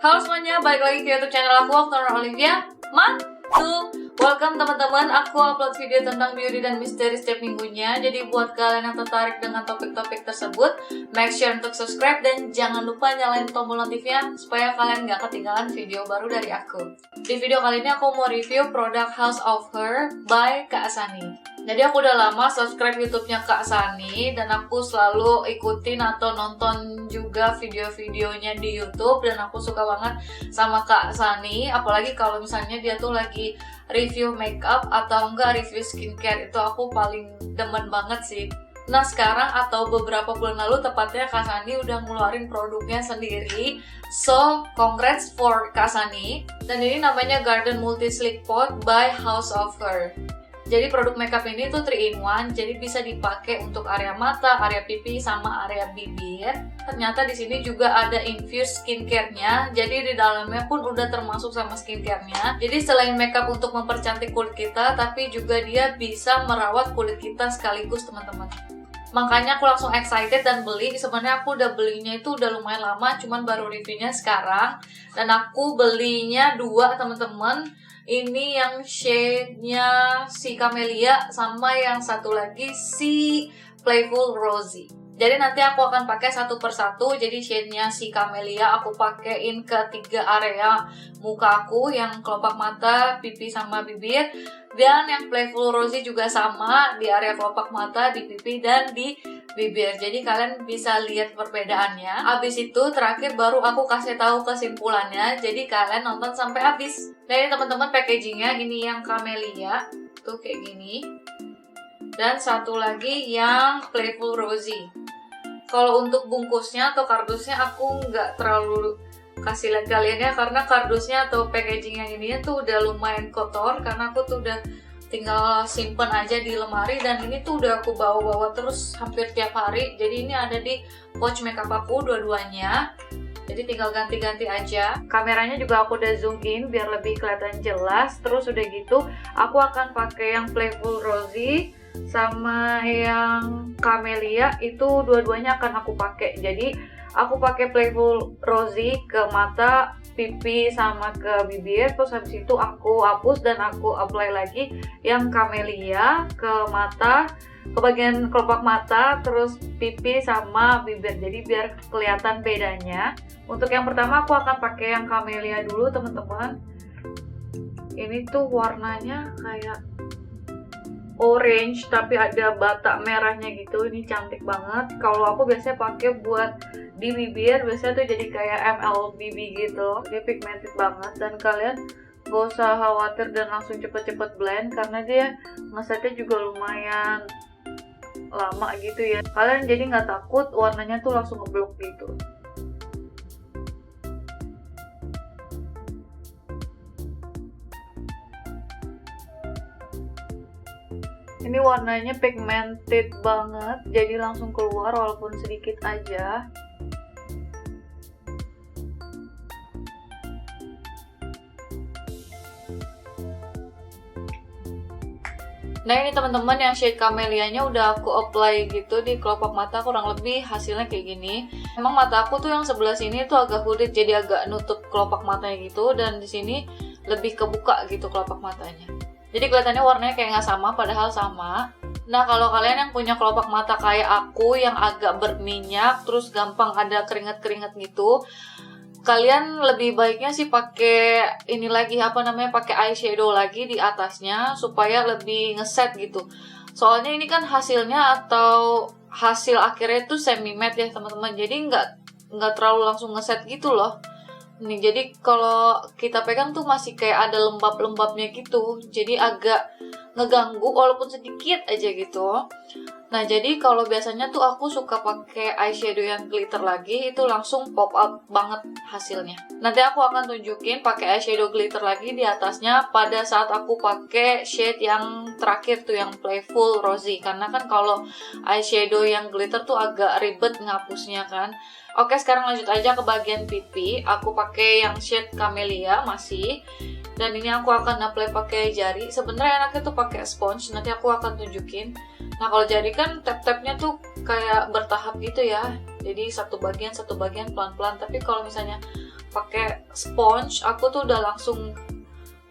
Halo semuanya, balik lagi ke YouTube channel aku, Oktober Olivia. Welcome teman-teman, aku upload video tentang beauty dan misteri setiap minggunya. Jadi buat kalian yang tertarik dengan topik-topik tersebut, make sure untuk subscribe dan jangan lupa nyalain tombol notifnya supaya kalian gak ketinggalan video baru dari aku. Di video kali ini aku mau review produk House of Her by Kak Sani. Jadi aku udah lama subscribe YouTube-nya Kak Sani dan aku selalu ikutin atau nonton juga video-videonya di YouTube, dan aku suka banget sama Kak Sani, apalagi kalau misalnya dia tuh lagi review makeup atau enggak review skincare, itu aku paling demen banget sih. Nah sekarang atau beberapa bulan lalu tepatnya Kak Sani udah ngeluarin produknya sendiri. So congrats for Kak Sani. Dan ini namanya Garden Multi Sleek Pot by House of Her. Jadi produk makeup ini tuh 3-in-1, jadi bisa dipakai untuk area mata, area pipi, sama area bibir. Ternyata di sini juga ada infused skincare-nya, jadi di dalamnya pun udah termasuk sama skincare-nya. Jadi selain makeup untuk mempercantik kulit kita, tapi juga dia bisa merawat kulit kita sekaligus teman-teman. Makanya aku langsung excited dan beli. Sebenarnya aku udah belinya itu udah lumayan lama, cuman baru reviewnya sekarang. Dan aku belinya 2 teman-teman. Ini yang shade-nya si Camellia sama yang satu lagi si Playful Rosy. Jadi nanti aku akan pakai satu persatu. Jadi shade-nya si Camellia aku pakein ke 3 area muka aku, yang kelopak mata, pipi sama bibir. Dan yang Playful Rosy juga sama di area kelopak mata, di pipi dan di bibir. Jadi kalian bisa lihat perbedaannya. Abis itu terakhir baru aku kasih tahu kesimpulannya. Jadi kalian nonton sampai habis. Nah ini teman-teman packagingnya, ini yang Camellia tuh kayak gini. Dan satu lagi yang Playful Rosy. Kalau untuk bungkusnya atau kardusnya aku nggak terlalu kasih lihat kalian ya, karena kardusnya atau packaging yang ini tuh udah lumayan kotor, karena aku tuh udah tinggal simpen aja di lemari, dan ini tuh udah aku bawa-bawa terus hampir tiap hari. Jadi ini ada di pouch makeup aku dua-duanya, jadi tinggal ganti-ganti aja. Kameranya juga aku udah zoom in biar lebih kelihatan jelas. Terus udah gitu aku akan pakai yang Playful Rosy sama yang Camellia, itu dua-duanya akan aku pakai. Jadi aku pakai Playful Rosy ke mata, pipi sama ke bibir, terus habis itu aku hapus dan aku apply lagi yang Camellia ke mata, ke bagian kelopak mata, terus pipi sama bibir. Jadi biar kelihatan bedanya. Untuk yang pertama aku akan pakai yang Camellia dulu teman-teman. Ini tuh warnanya kayak orange tapi ada batak merahnya gitu. Ini cantik banget. Kalau aku biasanya pakai buat di bibir, biasanya tuh jadi kayak MLBB gitu. Dia pigmented banget dan kalian gak usah khawatir dan langsung cepet-cepet blend, karena dia ngesetnya juga lumayan lama gitu ya. Kalian jadi nggak takut warnanya tuh langsung ngeblok gitu. Ini warnanya pigmented banget, jadi langsung keluar walaupun sedikit aja. Nah ini teman-teman yang shade Camellia-nya udah aku apply gitu di kelopak mata, kurang lebih hasilnya kayak gini. Emang mata aku tuh yang sebelah sini tuh agak hooded, jadi agak nutup kelopak matanya gitu, dan di sini lebih kebuka gitu kelopak matanya. Jadi kelihatannya warnanya kayak nggak sama, padahal sama. Nah kalau kalian yang punya kelopak mata kayak aku yang agak berminyak, terus gampang ada keringat-keringat gitu, kalian lebih baiknya sih pakai ini lagi, pakai eyeshadow lagi di atasnya supaya lebih ngeset gitu. Soalnya ini kan hasilnya atau hasil akhirnya itu semi matte ya teman-teman, jadi nggak terlalu langsung ngeset gitu loh. Nih jadi kalau kita pegang tuh masih kayak ada lembab-lembabnya gitu, jadi agak ngeganggu walaupun sedikit aja gitu. Nah jadi kalau biasanya tuh aku suka pakai eyeshadow yang glitter lagi, itu langsung pop up banget hasilnya. Nanti aku akan tunjukin pakai eyeshadow glitter lagi di atasnya pada saat aku pakai shade yang terakhir tuh yang Playful Rosy, karena kan kalau eyeshadow yang glitter tuh agak ribet ngapusnya kan. Oke, sekarang lanjut aja ke bagian pipi. Aku pakai yang shade Camellia masih. Dan ini aku akan apply pakai jari. Sebenarnya enaknya tuh pakai sponge, nanti aku akan tunjukin. Nah, kalau jari kan tap-tapnya tuh kayak bertahap gitu ya. Jadi satu bagian pelan-pelan. Tapi kalau misalnya pakai sponge aku tuh udah langsung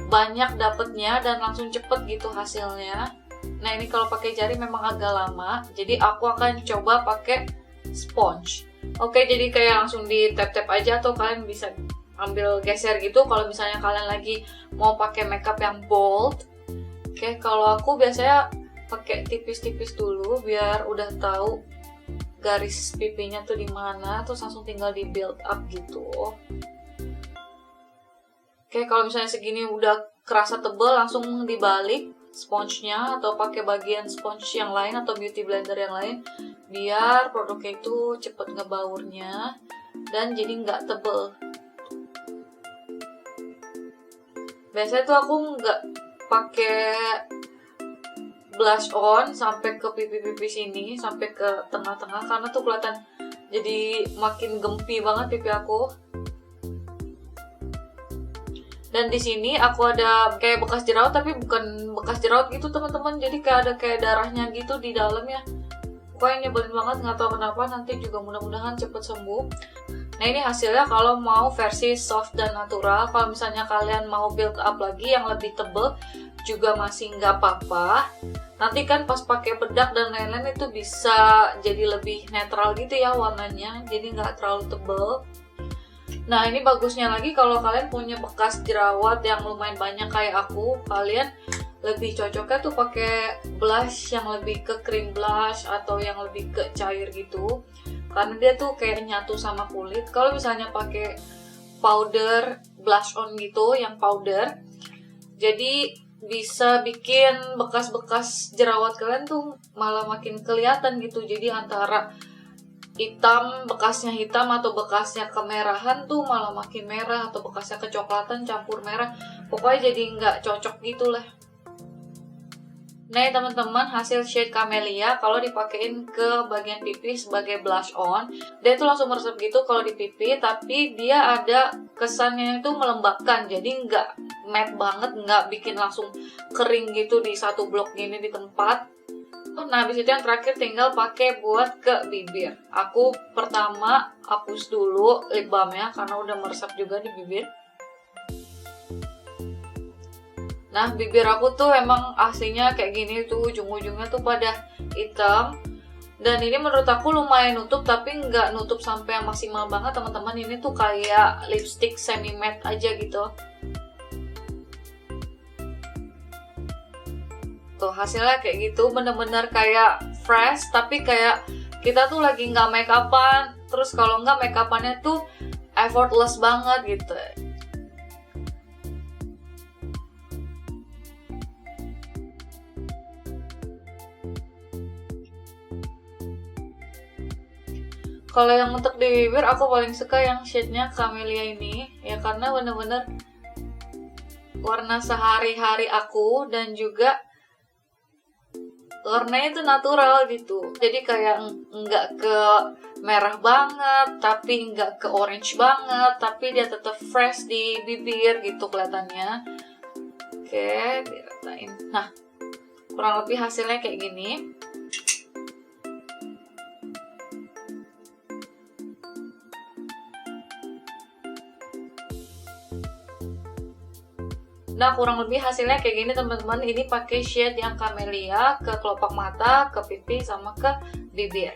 banyak dapetnya dan langsung cepet gitu hasilnya. Nah ini kalau pakai jari memang agak lama, jadi aku akan coba pakai sponge. Oke, jadi kayak langsung di tap-tap aja, atau kalian bisa ambil geser gitu kalau misalnya kalian lagi mau pakai makeup yang bold. Oke, kalau aku biasanya pakai tipis-tipis dulu biar udah tahu garis pipinya tuh di mana, terus langsung tinggal di build up gitu. Oke, kalau misalnya segini udah kerasa tebel, langsung dibalik sponsenya atau pakai bagian sponge yang lain atau beauty blender yang lain biar produknya itu cepet ngebaurnya dan jadi nggak tebel. Biasanya tuh aku nggak pakai blush on sampai ke pipi-pipi sini, sampai ke tengah-tengah, karena tuh kelihatan jadi makin gempi banget pipi aku. Dan di sini aku ada kayak bekas jerawat, tapi bukan bekas jerawat gitu teman-teman, jadi kayak ada kayak darahnya gitu di dalamnya. Pokoknya nyebelin banget, nggak tahu kenapa. Nanti juga mudah-mudahan cepet sembuh. Nah ini hasilnya kalau mau versi soft dan natural. Kalau misalnya kalian mau build up lagi yang lebih tebel juga masih nggak apa-apa. Nanti kan pas pakai bedak dan lain-lain itu bisa jadi lebih netral gitu ya warnanya, jadi nggak terlalu tebel. Nah ini bagusnya lagi kalau kalian punya bekas jerawat yang lumayan banyak kayak aku, kalian lebih cocoknya tuh pakai blush yang lebih ke cream blush atau yang lebih ke cair gitu, karena dia tuh kayak nyatu sama kulit. Kalau misalnya pakai powder blush on gitu yang powder, jadi bisa bikin bekas-bekas jerawat kalian tuh malah makin kelihatan gitu. Jadi antara hitam, bekasnya hitam atau bekasnya kemerahan tuh malah makin merah, atau bekasnya kecoklatan campur merah. Pokoknya jadi nggak cocok gitu lah. Nah teman-teman, hasil shade Camellia kalau dipakein ke bagian pipi sebagai blush on, dia itu langsung meresap gitu kalau di pipi, tapi dia ada kesannya itu melembabkan, jadi nggak matte banget, nggak bikin langsung kering gitu di satu blok gini di tempat. Nah habis itu yang terakhir tinggal pakai buat ke bibir. Aku pertama hapus dulu lip balmnya karena udah meresap juga di bibir. Nah bibir aku tuh emang aslinya kayak gini tuh, ujung-ujungnya tuh pada hitam. Dan ini menurut aku lumayan nutup, tapi nggak nutup sampai yang maksimal banget teman-teman. Ini tuh kayak lipstick semi matte aja gitu. Tuh hasilnya kayak gitu, bener-bener kayak fresh, tapi kayak kita tuh lagi nggak make upan. Terus kalau nggak make upannya tuh effortless banget gitu. Kalau yang untuk di bibir aku paling suka yang shade-nya Camellia ini ya, karena bener-bener warna sehari-hari aku dan juga warnanya itu natural gitu. Jadi kayak nggak ke merah banget, tapi nggak ke orange banget, tapi dia tetap fresh di bibir gitu kelihatannya. Oke, diratain. Nah, kurang lebih hasilnya kayak gini. Nah kurang lebih hasilnya kayak gini teman-teman. Ini pakai shade yang Camellia ke kelopak mata, ke pipi, sama ke bibir.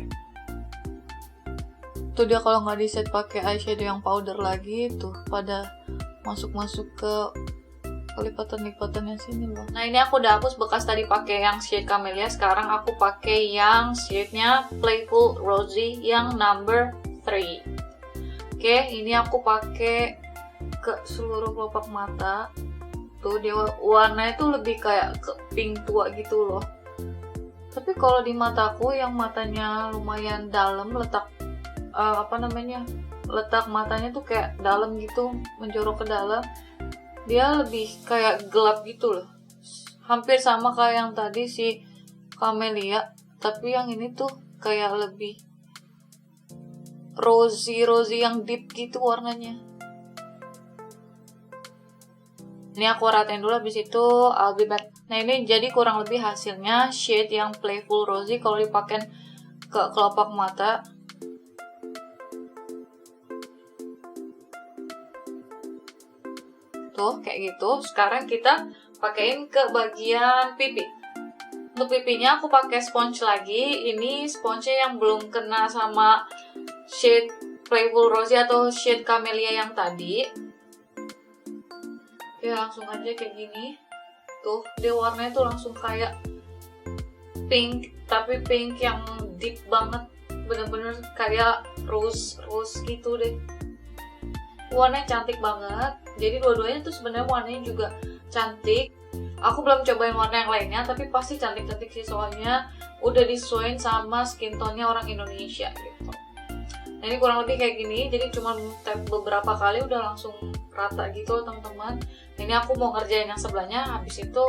Tuh dia kalau nggak di set pakai eyeshadow yang powder lagi tuh pada masuk-masuk ke lipatan-lipatannya sini loh. Nah ini aku udah hapus bekas tadi pakai yang shade Camellia. Sekarang aku pakai yang shade-nya Playful Rosy yang number 3. Oke, ini aku pakai ke seluruh kelopak mata. Tuh dia warnanya tuh lebih kayak ke pink tua gitu loh. Tapi kalau di mataku yang matanya lumayan dalam, letak letak matanya tuh kayak dalam gitu, menjorok ke dalam, dia lebih kayak gelap gitu loh. Hampir sama kayak yang tadi si Camellia, tapi yang ini tuh kayak lebih rosy yang deep gitu warnanya. Ini aku ratain dulu, habis itu I'll be back. Nah ini jadi kurang lebih hasilnya shade yang Playful Rosy kalau dipakai ke kelopak mata. Tuh, kayak gitu. Sekarang kita pakein ke bagian pipi. Untuk pipinya aku pakai sponge lagi. Ini sponsenya yang belum kena sama shade Playful Rosy atau shade Camellia yang tadi. Oke, langsung aja kayak gini. Tuh, dia warnanya tuh langsung kayak pink, tapi pink yang deep banget. Bener-bener kayak rose gitu deh. Warnanya cantik banget. Jadi dua-duanya tuh sebenarnya warnanya juga cantik. Aku belum cobain warna yang lainnya, tapi pasti cantik-cantik sih, soalnya udah disesuaiin sama skin tone-nya orang Indonesia gitu. Nah, ini kurang lebih kayak gini, jadi cuma tap beberapa kali udah langsung rata gitu teman-teman. Ini aku mau ngerjain yang sebelahnya, habis itu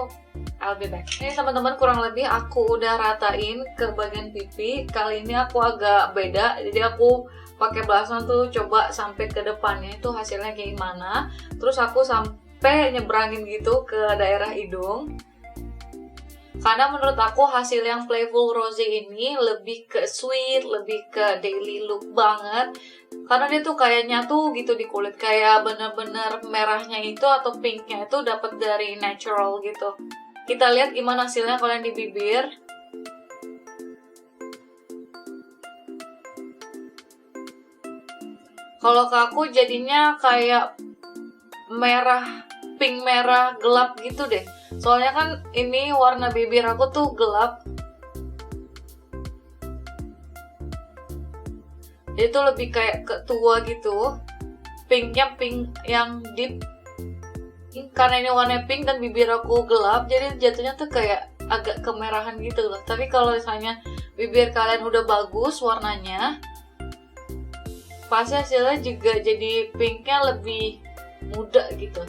I'll be back. Ini teman-teman kurang lebih aku udah ratain ke bagian pipi. Kali ini aku agak beda, jadi aku pakai belasan tuh coba sampai ke depannya itu hasilnya kayak gimana. Terus aku sampai nyebrangin gitu ke daerah hidung. Karena menurut aku hasil yang Playful Rosy ini lebih ke sweet, lebih ke daily look banget. Karena dia tuh kayak nyatu gitu di kulit, kayak bener-bener merahnya itu atau pinknya itu dapat dari natural gitu. Kita lihat gimana hasilnya kalau yang di bibir. Kalau ke aku jadinya kayak merah, pink merah gelap gitu deh. Soalnya kan ini warna bibir aku tuh gelap. Jadi tuh lebih kayak ke tua gitu. Pinknya pink yang deep. Karena ini warna pink dan bibir aku gelap, jadi jatuhnya tuh kayak agak kemerahan gitu loh. Tapi kalau misalnya bibir kalian udah bagus warnanya, pasti hasilnya juga jadi pinknya lebih muda gitu.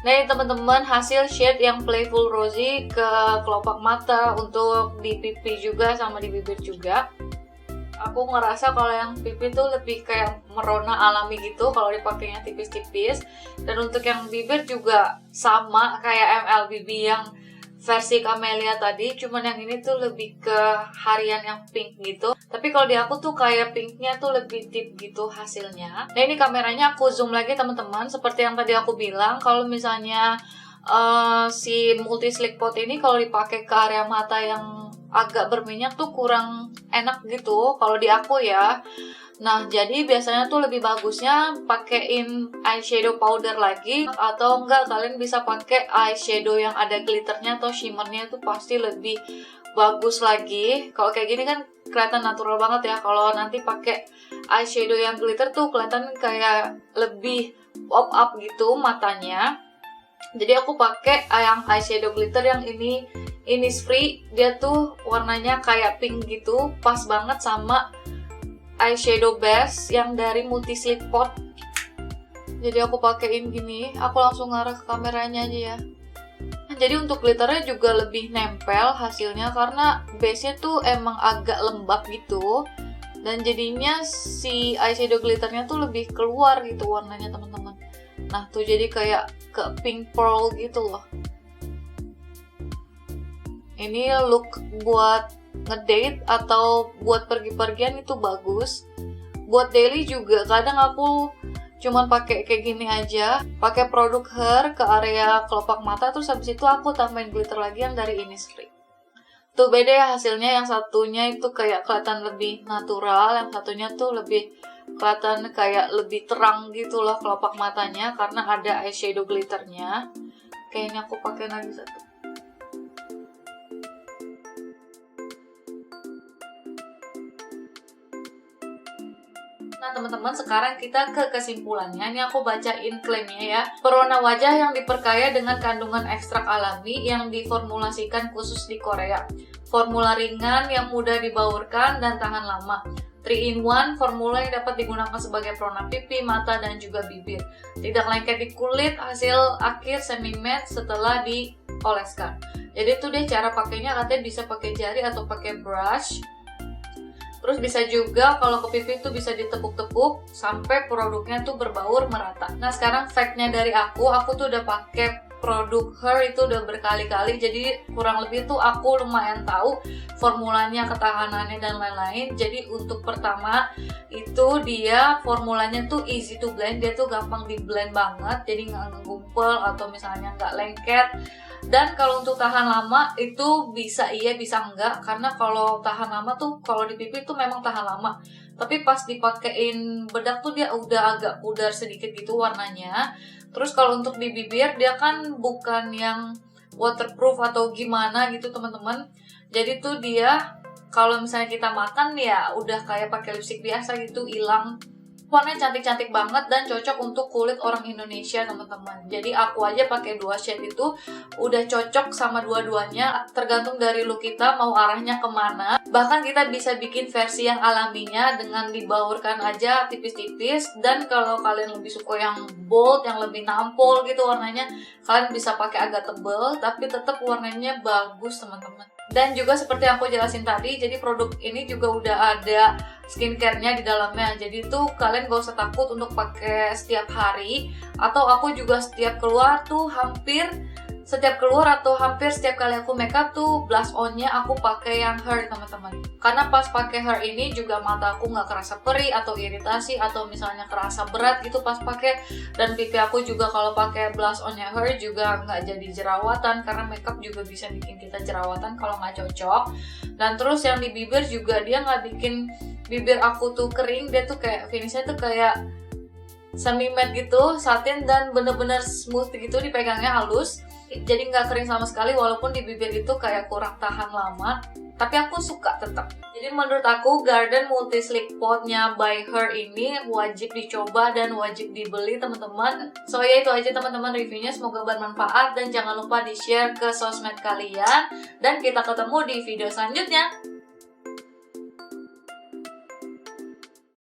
Nah ini teman-teman hasil shade yang Playful Rosy ke kelopak mata, untuk di pipi juga sama di bibir juga. Aku ngerasa kalau yang pipi tuh lebih kayak merona alami gitu kalau dipakainya tipis-tipis. Dan untuk yang bibir juga sama kayak MLBB yang versi Camellia tadi, cuman yang ini tuh lebih ke harian yang pink gitu. Tapi kalau di aku tuh kayak pinknya tuh lebih deep gitu hasilnya. Nah ini kameranya aku zoom lagi teman-teman. Seperti yang tadi aku bilang, kalau misalnya si multi slick pot ini kalau dipakai ke area mata yang agak berminyak tuh kurang enak gitu kalau di aku ya. Nah jadi biasanya tuh lebih bagusnya pakein eyeshadow powder lagi, atau enggak kalian bisa pakai eyeshadow yang ada glitternya atau shimmernya, tuh pasti lebih bagus lagi. Kalau kayak gini kan kelihatan natural banget ya. Kalau nanti pakai eyeshadow yang glitter tuh kelihatan kayak lebih pop up gitu matanya. Jadi aku pakai yang eyeshadow glitter yang ini Innisfree. Dia tuh warnanya kayak pink gitu, pas banget sama eyeshadow base yang dari Multi Sleek Pot. Jadi aku pakein gini, aku langsung ngarah ke kameranya aja ya. Jadi untuk glitternya juga lebih nempel hasilnya, karena base-nya tuh emang agak lembab gitu. Dan jadinya si eyeshadow glitternya tuh lebih keluar gitu warnanya teman-teman. Nah tuh jadi kayak ke pink pearl gitu loh. Ini look buat ngedate atau buat pergi-pergian itu bagus. Buat daily juga kadang aku cuman pakai kayak gini aja, pakai produk hair ke area kelopak mata, terus habis itu aku tambahin glitter lagi yang dari Innisfree. Tuh beda ya hasilnya, yang satunya itu kayak kelihatan lebih natural, yang satunya tuh lebih kelihatan kayak lebih terang gitu loh kelopak matanya karena ada eyeshadow glitternya. Kayaknya aku pakai lagi satu. Nah teman-teman, sekarang kita ke kesimpulannya. Ini aku bacain klaimnya ya. Perona wajah yang diperkaya dengan kandungan ekstrak alami yang diformulasikan khusus di Korea. Formula ringan yang mudah dibaurkan dan tahan lama. 3-in-1 formula yang dapat digunakan sebagai perona pipi, mata, dan juga bibir. Tidak lengket di kulit, hasil akhir semi matte setelah dioleskan. Jadi itu deh cara pakainya, katanya bisa pakai jari atau pakai brush. Terus bisa juga kalau ke pipi tuh bisa ditepuk-tepuk sampai produknya tuh berbaur merata. Nah sekarang fact-nya dari aku tuh udah pakai produk Her itu udah berkali-kali, jadi kurang lebih tuh aku lumayan tahu formulanya, ketahanannya dan lain-lain. Jadi untuk pertama itu dia formulanya tuh easy to blend, dia tuh gampang di blend banget, jadi nggak ngegumpel atau misalnya nggak lengket. Dan kalau untuk tahan lama itu bisa iya bisa enggak, karena kalau tahan lama tuh kalau di pipi tuh memang tahan lama, tapi pas dipakein bedak tuh dia udah agak pudar sedikit gitu warnanya. Terus kalau untuk di bibir dia kan bukan yang waterproof atau gimana gitu teman-teman, jadi tuh dia kalau misalnya kita makan ya udah kayak pakai lipstick biasa gitu, hilang. Warnanya cantik-cantik banget dan cocok untuk kulit orang Indonesia teman-teman. Jadi aku aja pakai 2 shade itu udah cocok sama dua-duanya, tergantung dari look kita mau arahnya kemana. Bahkan kita bisa bikin versi yang alaminya dengan dibaurkan aja tipis-tipis. Dan kalau kalian lebih suka yang bold, yang lebih nampol gitu warnanya, kalian bisa pakai agak tebel tapi tetap warnanya bagus teman-teman. Dan juga seperti yang aku jelasin tadi, jadi produk ini juga udah ada skincare-nya di dalamnya. Jadi tuh kalian gak usah takut untuk pakai setiap hari. Atau aku juga setiap keluar atau hampir setiap kali aku makeup tuh blush on-nya aku pakai yang Her teman-teman. Karena pas pakai Her ini juga mata aku nggak kerasa perih atau iritasi atau misalnya kerasa berat gitu pas pakai. Dan pipi aku juga kalau pakai blush on-nya Her juga nggak jadi jerawatan, karena makeup juga bisa bikin kita jerawatan kalau nggak cocok. Dan terus yang di bibir juga dia nggak bikin bibir aku tuh kering, dia tuh kayak finishnya tuh kayak semi matte gitu, satin dan bener-bener smooth gitu, dipegangnya halus. Jadi nggak kering sama sekali, walaupun di bibir itu kayak kurang tahan lama, tapi aku suka tetap. Jadi menurut aku Garden Multi Sleek Pot-nya by Her ini wajib dicoba dan wajib dibeli teman-teman. So ya itu aja teman-teman reviewnya, semoga bermanfaat dan jangan lupa di share ke sosmed kalian. Dan kita ketemu di video selanjutnya.